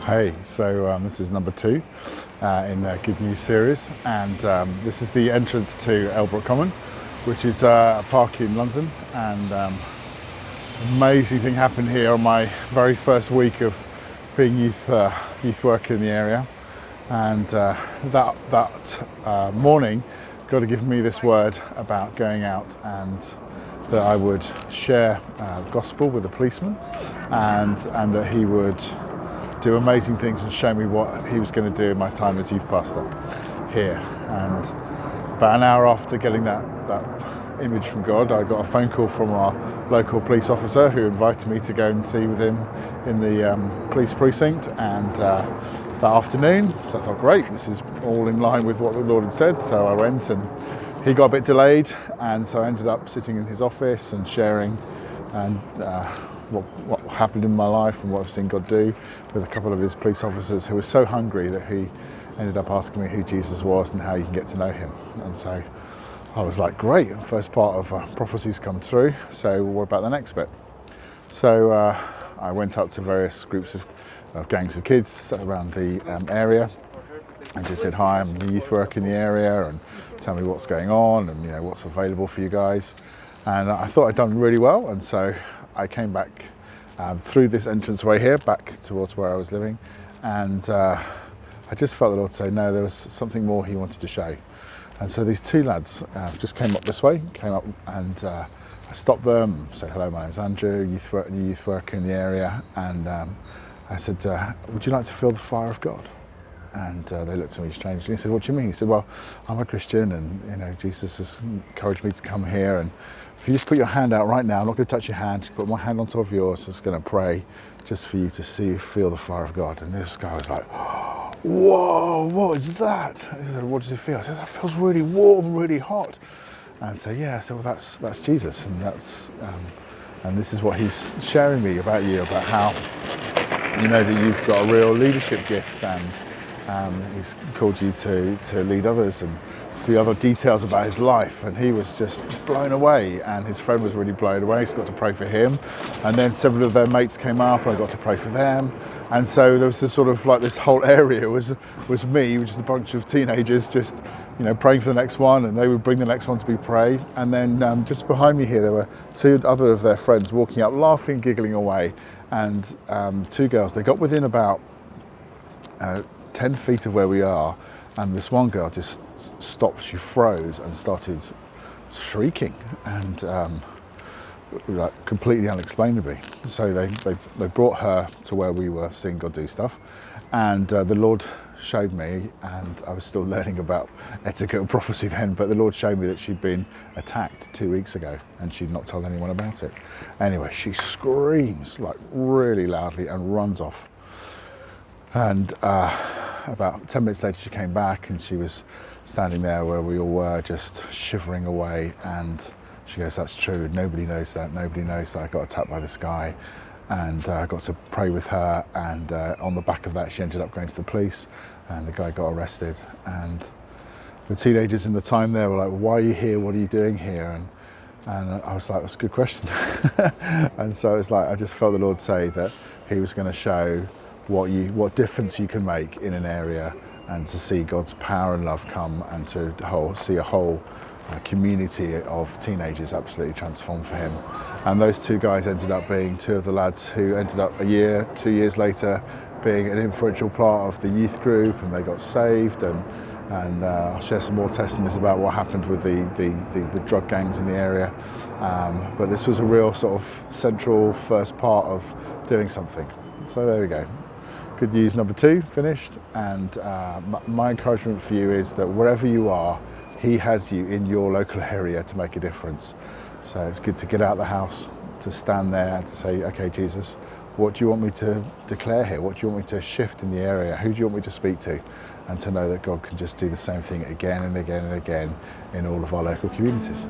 Hey, so this is number 2 in the Good News series, and this is the entrance to Elbrook Common, which is a park in London. And amazing thing happened here on my very first week of being youth worker in the area. And that morning, God had given me this word about going out, and that I would share gospel with a policeman, and that he would do amazing things and show me what he was going to do in my time as youth pastor here. And about an hour after getting that image from God, I got a phone call from our local police officer who invited me to go and see with him in the police precinct, and that afternoon. So I thought, great, this is all in line with what the Lord had said. So I went, and he got a bit delayed, and so I ended up sitting in his office and sharing and what happened in my life and what I've seen God do with a couple of his police officers who were so hungry that he ended up asking me who Jesus was and how you can get to know him. And so I was like, great, the first part of prophecy's come through, so what about the next bit? So I went up to various groups of gangs of kids around the area and just said, hi, I'm a youth worker in the area, and tell me what's going on and what's available for you guys. And I thought I'd done really well, and so I came back through this entranceway here, back towards where I was living, and I just felt the Lord say, no, there was something more he wanted to show. And so these two lads just came up this way, and I stopped them, said, hello, my name's Andrew, new youth worker in the area, and I said, would you like to feel the fire of God? And they looked at me strangely and said, what do you mean? He said, well, I'm a Christian, and Jesus has encouraged me to come here, and if you just put your hand out right now, I'm not going to touch your hand, just put my hand on top of yours, just going to pray just for you to feel the fire of God. And this guy was like, whoa, what is that? He said, what does it feel? I said, that feels really warm, really hot. And so, yeah, so that's Jesus, and and this is what he's sharing me about you, about how that you've got a real leadership gift, and he's called you to lead others, and a few other details about his life. And he was just blown away, and his friend was really blown away, so I got to pray for him. And then several of their mates came up, and I got to pray for them. And so there was this sort of like this whole area was me, which is a bunch of teenagers just praying for the next one, and they would bring the next one to be prayed. And then just behind me here there were two other of their friends walking up, laughing, giggling away. And two girls, they got within about 10 feet of where we are, and this one girl just stopped, she froze and started shrieking, and like completely unexplainably. So they brought her to where we were seeing God do stuff, and the Lord showed me, and I was still learning about etiquette and prophecy then, but the Lord showed me that she'd been attacked 2 weeks ago and she'd not told anyone about it. Anyway, she screams like really loudly and runs off. And about 10 minutes later she came back, and she was standing there where we all were, just shivering away, and she goes, that's true, nobody knows that I got attacked by this guy. And I got to pray with her, and on the back of that she ended up going to the police, and the guy got arrested. And the teenagers in the time there were like, why are you here, what are you doing here? And I was like, that's a good question. And so it's like I just felt the Lord say that he was going to show what difference you can make in an area, and to see God's power and love come, and to see a whole community of teenagers absolutely transformed for him. And those two guys ended up being two of the lads who ended up 2 years later being an influential part of the youth group, and they got saved. And I'll share some more testimonies about what happened with the drug gangs in the area. But this was a real sort of central first part of doing something. So there we go. Good news number 2 finished, and my encouragement for you is that wherever you are, he has you in your local area to make a difference. So it's good to get out of the house, to stand there and to say, okay, Jesus, what do you want me to declare here? What do you want me to shift in the area? Who do you want me to speak to? And to know that God can just do the same thing again and again and again in all of our local communities.